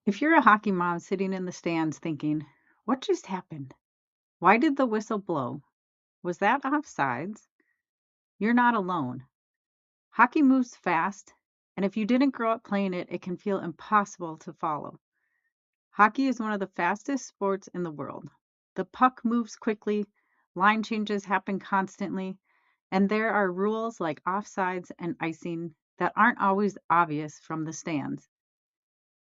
If you're a hockey mom sitting in the stands thinking, what just happened? Why did the whistle blow? Was that offsides? You're not alone. Hockey moves fast, and if you didn't grow up playing it, it can feel impossible to follow. Hockey is one of the fastest sports in the world. The puck moves quickly, line changes happen constantly, and there are rules like offsides and icing that aren't always obvious from the stands.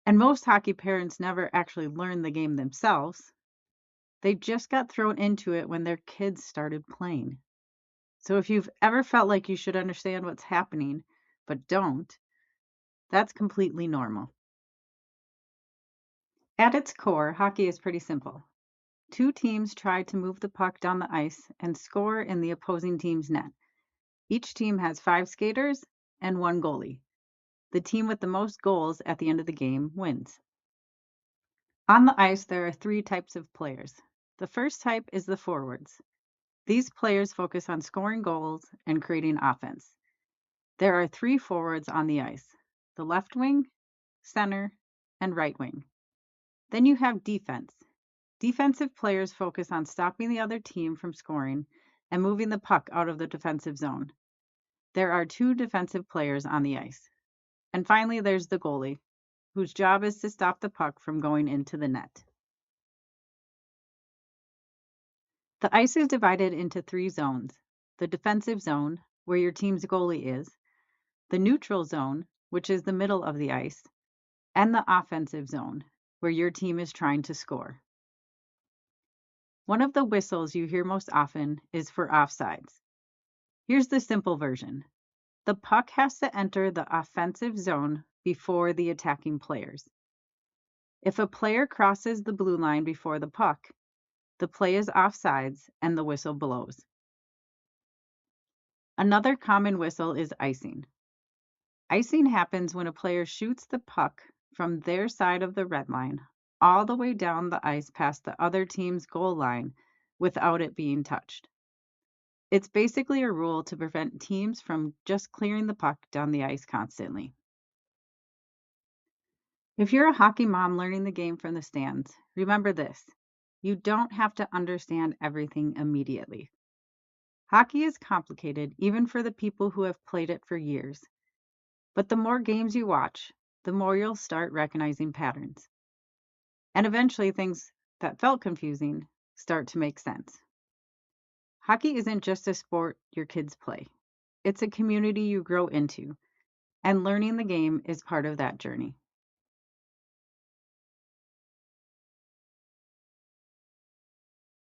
And most hockey parents never actually learn the game themselves. They just got thrown into it when their kids started playing. So if you've ever felt like you should understand what's happening, but don't, that's completely normal. At its core, hockey is pretty simple. Two teams try to move the puck down the ice and score in the opposing team's net. Each team has 5 skaters and one goalie. The team with the most goals at the end of the game wins. On the ice, there are 3 types of players. The first type is the forwards. These players focus on scoring goals and creating offense. There are 3 forwards on the ice: the left wing, center, and right wing. Then you have defense. Defensive players focus on stopping the other team from scoring and moving the puck out of the defensive zone. There are 2 defensive players on the ice. And finally, there's the goalie, whose job is to stop the puck from going into the net. The ice is divided into 3 zones: the defensive zone, where your team's goalie is, the neutral zone, which is the middle of the ice, and the offensive zone, where your team is trying to score. One of the whistles you hear most often is for offsides. Here's the simple version: the puck has to enter the offensive zone before the attacking players. If a player crosses the blue line before the puck, the play is offsides and the whistle blows. Another common whistle is icing. Icing happens when a player shoots the puck from their side of the red line all the way down the ice past the other team's goal line without it being touched. It's basically a rule to prevent teams from just clearing the puck down the ice constantly. If you're a hockey mom learning the game from the stands, remember this: you don't have to understand everything immediately. Hockey is complicated even for the people who have played it for years. But the more games you watch, the more you'll start recognizing patterns. And eventually, things that felt confusing start to make sense. Hockey isn't just a sport your kids play, it's a community you grow into, and learning the game is part of that journey.